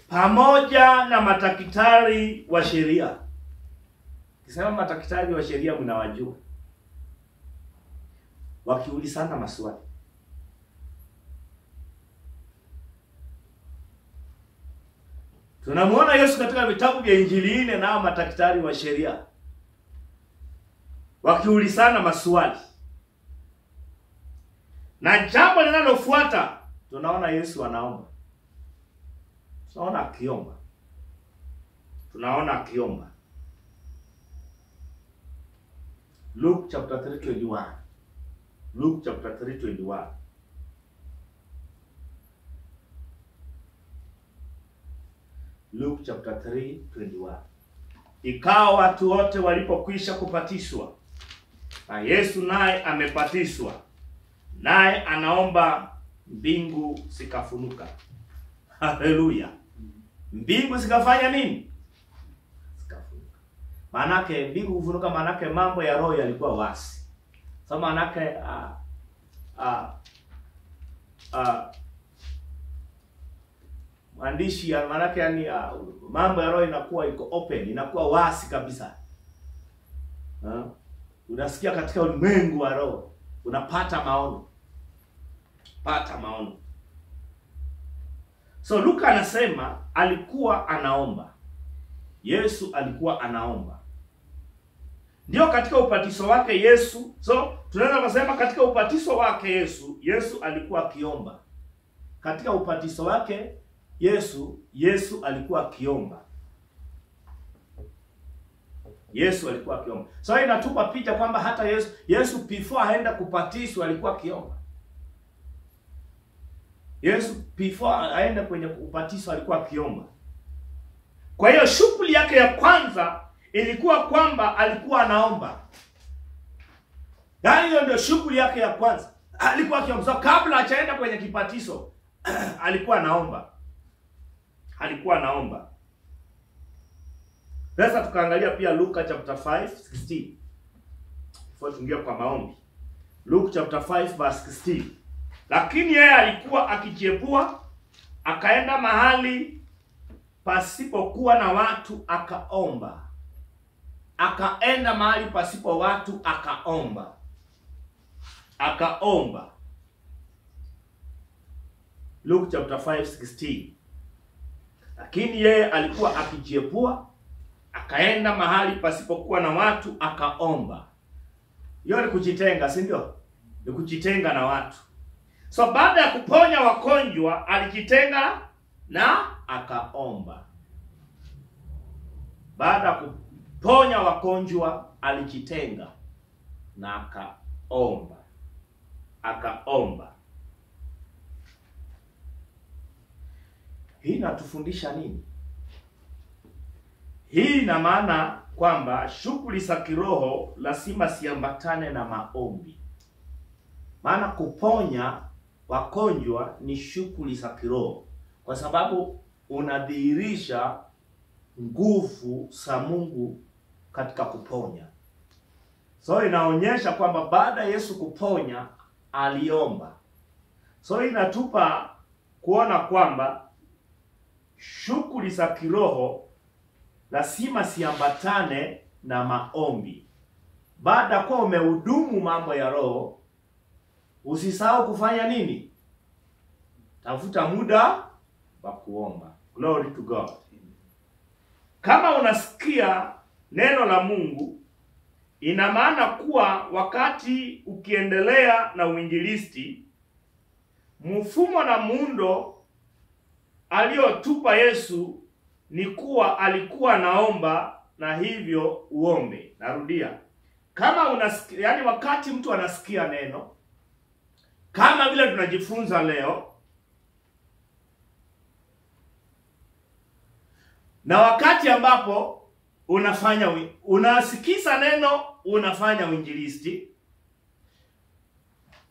pamoja na madaktari wa sheria. Kisema madaktari wa sheria mnawajua. Wakiulizana maswali. Tunamuona Yesu katika vitabu vya Injili nne na madaktari wa sheria wakiulizana maswali. Na jambo linalofuata tunaona Yesu anaomba. Tunaona akiomba. Luke chapter 3:21. Luke chapter 3:21. Luke chapter 3:21. Ikawa watu wote walipokwisha kubatizwa, na Yesu naye amebatizwa, naye anaomba, mbingu zikafunuka. Haleluya. Mbingu zikafanya nini? Zikafunuka. Manake mbingu kufunuka, manake mambo ya roho yalikuwa wazi. So manake maandishi ya manake yani mambo ya roho inakuwa iko open, inakuwa wazi kabisa. Unasikia katika ulimwengu wa roho, unapata maono. So Luka anasema alikuwa anaomba. Yesu alikuwa anaomba. Ndio katika ubatizo wake Yesu. So tunaweza kusema katika ubatizo wake Yesu alikuwa akiomba. Katika ubatizo wake Yesu alikuwa akiomba. So inatupa picha kwamba hata Yesu before aenda kubatizwa alikuwa akiomba. Yesu before aenda kwenye ubatizo alikuwa akiomba. Kwa hiyo shughuli yake ya kwanza ilikuwa kwamba alikuwa anaomba. Yaani hiyo ndio shughuli yake ya kwanza. Alikuwa akiomba. So kabla hajaenda kwenye kibatizo alikuwa anaomba. Sasa tukaangalia pia Luka chapter 5:16. Before tuingie kwa maombi. Luke chapter 5 verse 16. Lakini yeye alikuwa akijiepua, akaenda mahali pasipokuwa na watu akaomba. Akaenda mahali pasipo watu akaomba. Luke chapter 5:16. Lakini yeye alikuwa akijiepua, akaenda mahali pasipokuwa na watu akaomba. Hiyo ni kujitenga, si ndio? Ni kujitenga na watu. So baada ya kuponya wagonjwa alijitenga na akaomba. Baada ya kuponya wagonjwa alijitenga na akaomba. Hii inatufundisha nini? Hii ina maana kwamba shughuli za kiroho lazima ziambatane na maombi. Maana kuponya wagonjwa ni shughuli za kiroho, kwa sababu unadhihirisha nguvu za Mungu katika kuponya. So inaonyesha kwamba baada Yesu kuponya aliomba. So inatupa kuona kwamba shughuli za kiroho lazima siambatane na maombi. Baada kwa umehudumu mambo ya roho, usisahau kufanya nini? Tafuta muda wa kuomba. Glory to God. Kama unasikia neno la Mungu, ina maana kuwa wakati ukiendelea na uinjilisti, mfumo na muundo aliotupa Yesu ni kuwa alikuwa naomba, na hivyo uombe. Narudia. Kama unasikia, yani wakati mtu anasikia neno, kama vile tunajifunza leo, na wakati ambapo unasikiza neno, unafanya uinjilisti.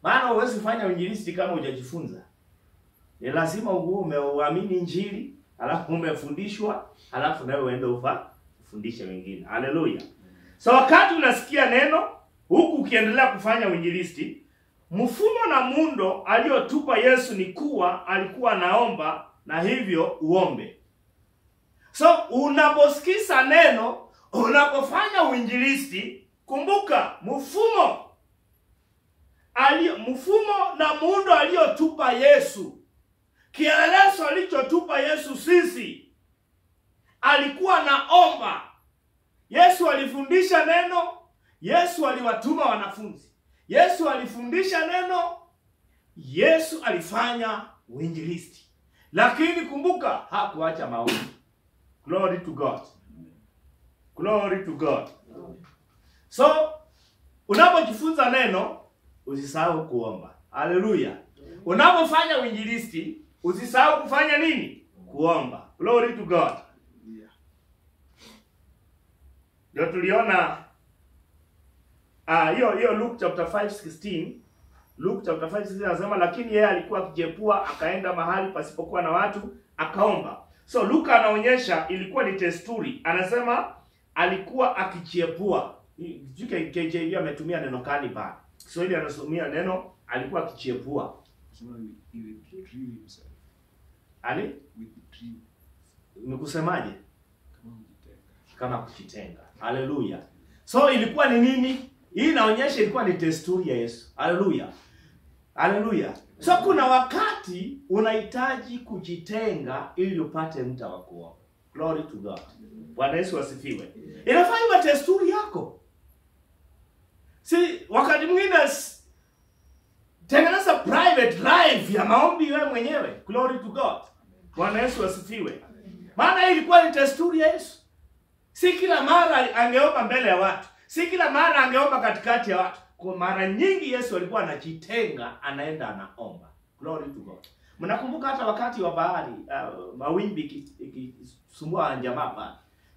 Maana huwezi fanya uinjilisti kama hujajifunza. Ni lazima uamini Injili, alafu umefundishwa, alafu nawe uende ufundishe wengine. Haleluya. So wakati unasikia neno, huku ukiendelea kufanya uinjilisti, mfumo na muundo aliotupa Yesu ni kuwa alikuwa naomba, na hivyo uombe. So unaposikiza neno, unapofanya uinjilisti, kumbuka mfumo na muundo aliotupa Yesu. Kielelezo alichotupa Yesu sisi. Alikuwa naomba. Yesu alifundisha neno, Yesu aliwatuma wanafunzi. Yesu alifundisha neno, Yesu alifanya uinjilisti. Lakini kumbuka hakuacha maombi. Glory to God. Glory to God. So unapojifunza neno, usisahau kuomba. Haleluya. Unapofanya uinjilisti, usisahau kufanya nini? Kuomba. Glory to God. Ndio tuliona hiyo Luke chapter 5:16. Luke chapter 5:16 anasema lakini yeye alikuwa akijepua, akaenda mahali pasipokuwa na watu, akaomba. So Luka anaonyesha ilikuwa ni desturi. Anasema alikuwa akijiepua. KJV ametumia neno kani pale. Kiswahili anasomia neno alikuwa akijiepua. Ali? Nikusemaje? Kama kujitenga. Haleluya. So ilikuwa ni nini? Hii inaonyesha ilikuwa ni desturi ya Yesu. Haleluya. Haleluya. So kuna wakati unahitaji kujitenga ili upate muda wa kuomba. Glory to God. Bwana Yesu asifiwe. Inafaa iwe desturi yako. Si wakati mwingine tengeneza private life ya maombi wewe mwenyewe. Glory to God. Bwana Yesu asifiwe. Maana hii ilikuwa ni desturi ya Yesu. Si kila mara angeomba mbele ya watu. Si kila mara angeomba katikati ya watu. Kwa mara nyingi Yesu alikuwa anajitenga, anaenda anaomba. Glory to God. Mnakumbuka hata wakati wa bahari, mawimbi ikisumbua jamaa pale.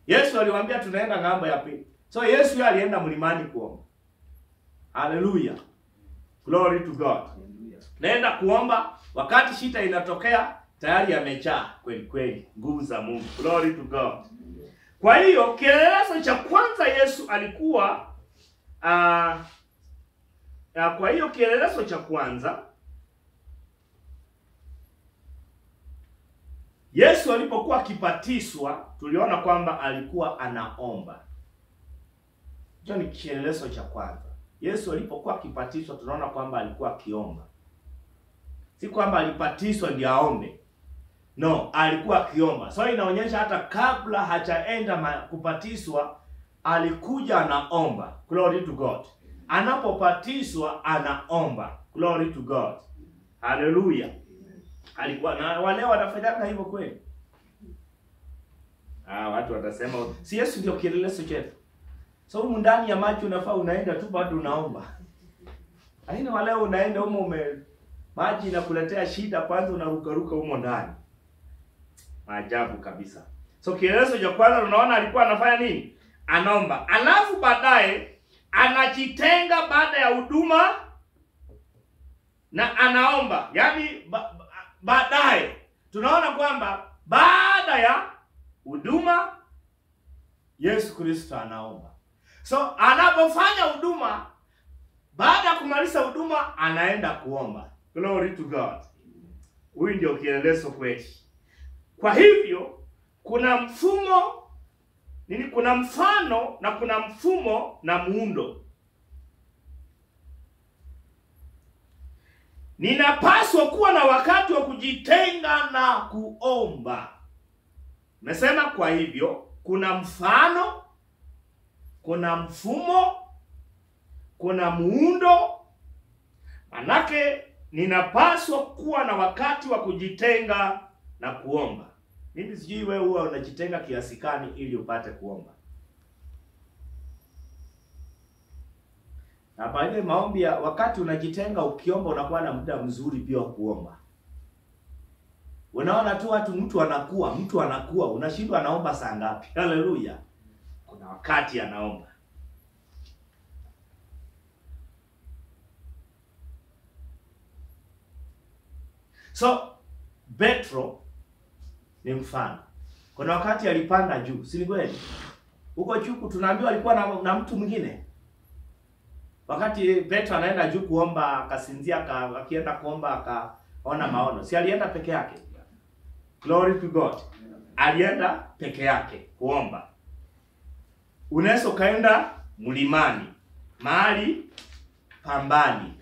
Yesu aliwaambia tunaenda ng'ambo ya pili. So Yesu yeye alienda mlimani kuomba. Hallelujah. Glory to God. Naenda kuomba, wakati shida inatokea tayari amejaa kweli kweli nguvu za Mungu. Glory to God. Kwa hiyo kielelezo cha kwanza Yesu alikuwa kwa hiyo kielelezo cha kwanza Yesu alipokuwa akibatizwa, tuliona kwamba alikuwa anaomba. Hicho ni kielelezo cha kwanza. Yesu alipokuwa akibatizwa, tunaona kwamba alikuwa akiomba. Si kwamba alibatizwa ndio aombe. No, alikuwa akiomba. So inaonyesha hata kabla hajaenda kubatizwa, alikuja anaomba. Glory to God. Anapobatizwa anaomba. Glory to God. Hallelujah. Alikuwa na wale wanafanya hivyo kweli. Watu watasema si Yesu ndio kielelezo chetu. So huko ndani ya maji unafaa unaenda tu bado unaomba. Haina wale unaenda huko maji inakuletea shida, kwanza unarukaruka huko ndani. Maajabu kabisa. So kielelezo cha kwanza unaona alikuwa anafanya nini? Anaomba. Alafu baadaye anajitenga baada ya huduma na anaomba. Yaani baadaye tunaona kwamba baada ya huduma Yesu Kristo anaomba. So anapofanya huduma, baada ya kumaliza huduma anaenda kuomba. Glory to God. Huyu ndio kielelezo kwetu. Kwa hivyo kuna mfumo kuna mfano na kuna mfumo na muundo. Ninapaswa kuwa na wakati wa kujitenga na kuomba. Nasema kwa hivyo kuna mfano, kuna mfumo, kuna muundo. Manake ninapaswa kuwa na wakati wa kujitenga na kuomba. Mimi sijui wewe huwa unajitenga kiasi gani ili upate kuomba. Na baada maombi ya wakati unajitenga ukiomba unakuwa na muda mzuri pia wa kuomba. Unaona tu mtu anakuwa unashindwa anaomba saa ngapi. Haleluya. Kuna wakati anaomba. So Petro ni mfano. Kuna wakati alipanda juu, si kweli? Huko juu tunaambiwa alikuwa na mtu mwingine. Wakati Petro anaenda juu kuomba, akasinzia, akienda kuomba akaona maono. Si alienda peke yake? Glory to God. alienda peke yake kuomba. Unaweza ukaenda mlimani, mahali pambani.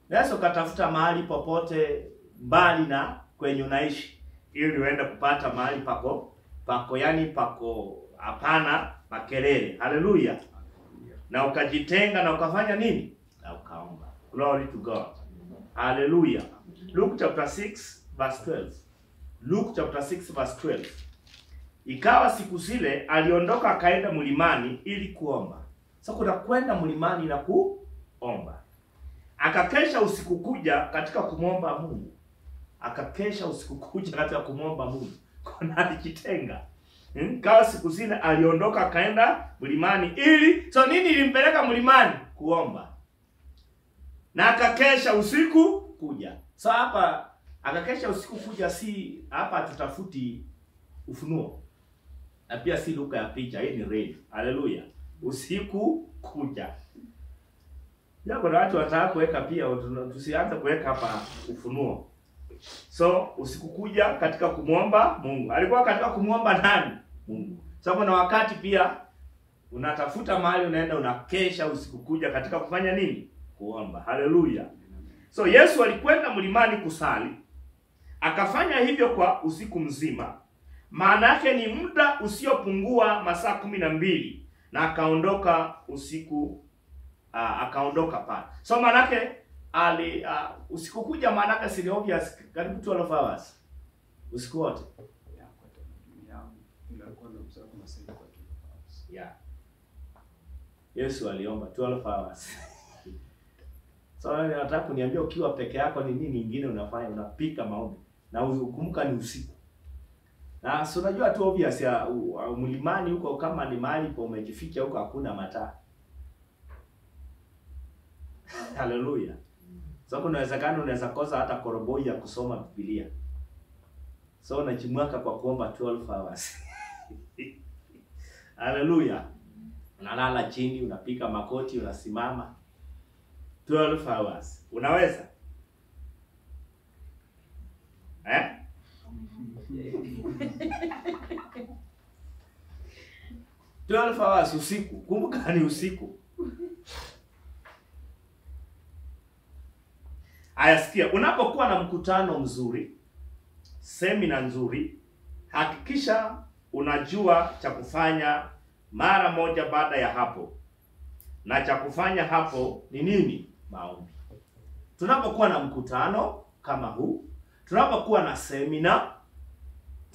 Unaweza ukatafuta mahali popote mbali na kwenye unaishi, ili uende kupata mahali pako yani pako hapana makelele. Haleluya. Na ukajitenga na ukafanya nini? Na ukaomba. Glory to God. Haleluya. Luke chapter 6 verse 12. Luke chapter 6 verse 12. Ikawa siku zile aliondoka akaenda mlimani ili kuomba. Sasa kuna kwenda mlimani na kuomba. Akakesha usiku kuja katika kumwomba Mungu. Akakesha usiku kuja katika kumwomba Mungu. Kuna alijitenga. Kawa siku zile aliondoka akaenda mlimani ili nini ilimpeleka mlimani? Kuomba. Na akakesha usiku kuja. So hapa akakesha usiku kuja, si hapa tutafuti Ufunuo. Na pia si Luka ya picha, hii ni real. Haleluya. Usiku kuja. Ya kuna watu wataka kuweka pia, tusianze kuweka hapa Ufunuo. So usiku kuja katika kumwomba Mungu. Alikuwa katika kumwomba nani? Mungu. Sababu na wakati pia unatafuta mahali unaenda unakesha usiku kuja katika kufanya nini? Kuomba. Haleluya. So Yesu alikwenda mlimani kusali. Akafanya hivyo kwa usiku mzima. Maana yake ni muda usiopungua masaa 12, na akaondoka usiku akaondoka pale. So maana yake usiku kuja, maana yake si obvious karibu 12 hours. Usiku wote. Yeah. Yesu aliomba 12 hours. So nataka kuniambia ukiwa peke yako ni nini nyingine unafanya? Unapika maombi. Na ukumbuka ni usiku. Na si unajua tu obvious ya mlimani huko, kama ni mahali pa umejificha huko hakuna mataa. Haleluya. So unaweza kosa hata koroboi ya kusoma Biblia. So unajimwaka kwa kuomba 12 hours. Haleluya. Unalala chini, unapika makoti, unasimama 12 hours. Unaweza? 12 hours usiku. Kumbuka ni usiku. Ayasikia, unapokuwa na mkutano mzuri, semina nzuri, hakikisha unajua cha kufanya mara moja baada ya hapo. Na cha kufanya hapo ni nini? Maombi. Tunapokuwa na mkutano kama huu, tunapokuwa na semina,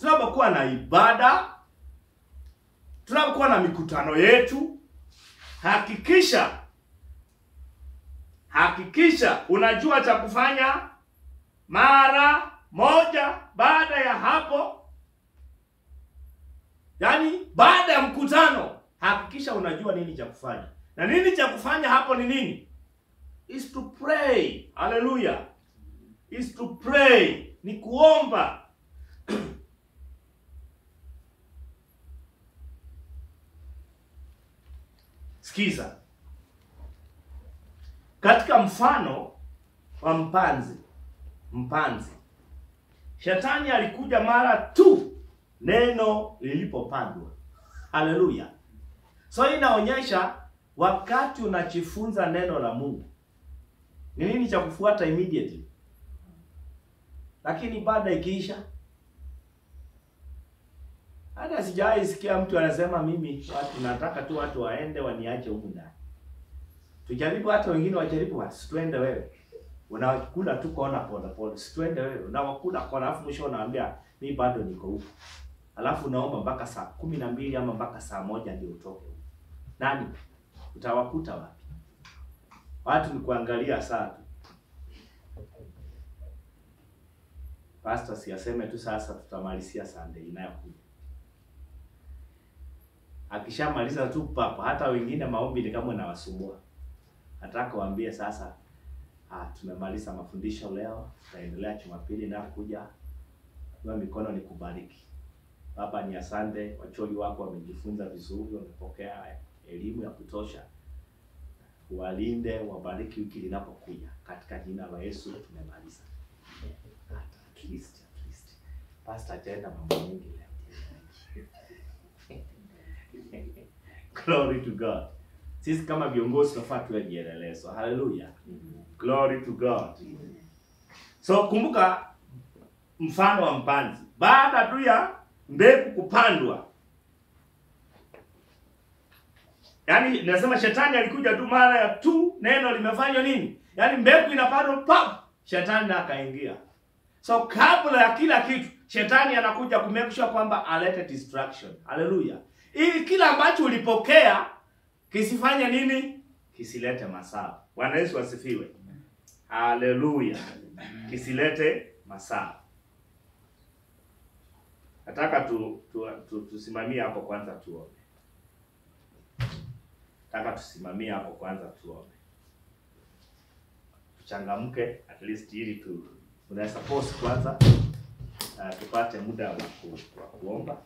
tunapokuwa na ibada, tunapokuwa na mikutano yetu, hakikisha unajua cha kufanya mara moja baada ya hapo. Yaani baada ya mkutano hakikisha unajua nini cha kufanya. Na nini cha kufanya hapo ni nini? Is to pray. Hallelujah. Is to pray. Ni kuomba. Sikiza. Katika mfano wa mpanzi. Shetani alikuja mara tu neno lilipopandwa. Haleluya. So inaonyesha wakati unajifunza neno la Mungu, ni nini cha kufuata immediately. Lakini baada ikiisha, hata sijai sikia mtu anasema mimi watu nataka tu watu waende waniache huko ndani. Tujaribu hata wengine wajaribu, situende wewe. Unakula tu kona pole, situende wewe. Unawakula kona alafu mwisho unaambia mimi bado niko huko. Alafu naomba mpaka saa 12 ama mpaka saa 1 ndio utoke. Nani? Utawakuta wapi? Watu ni kuangalia saa tu. Pastor siyaseme tu sasa tutamalizia Sunday inayokuja. Akishamaliza tu papa, hata wengine maombi ni kama nawasumbua. Nataka waambie sasa tumemaliza mafundisho leo, tutaendelea Jumapili inayokuja. Kwa mikono ni kubariki. Baba ni asante, wacholi wako wamejifunza vizuri, wamepokea elimu ya kutosha. Walinde, wabariki wiki linapokuja. Katika jina la Yesu tumemaliza. At least. Pastor ajenda mambo mengi leo. Glory to God. Sisi kama viongozi tunafaa tuwe kielelezo. Hallelujah. Glory to God. So kumbuka mfano wa mpanzi. Baada tu ya mbegu kupandwa, yaani nasema shetani alikuja tu mara ya tu neno limefanywa nini? Yaani mbegu inapandwa pap, shetani akaingia. So kabla ya kila kitu, shetani anakuja kumake sure kwamba alete distraction. Hallelujah. Ili kila ambacho ulipokea kisifanye nini? Kisilete masao. Bwana Yesu asifiwe. Hallelujah. Kisilete masao. Nataka tusimamie hapo kwanza tuombe. Nataka tusimamie hapo kwanza tuombe. Tuchangamke at least ili tunaweza pause kwanza tupate muda wa kuomba.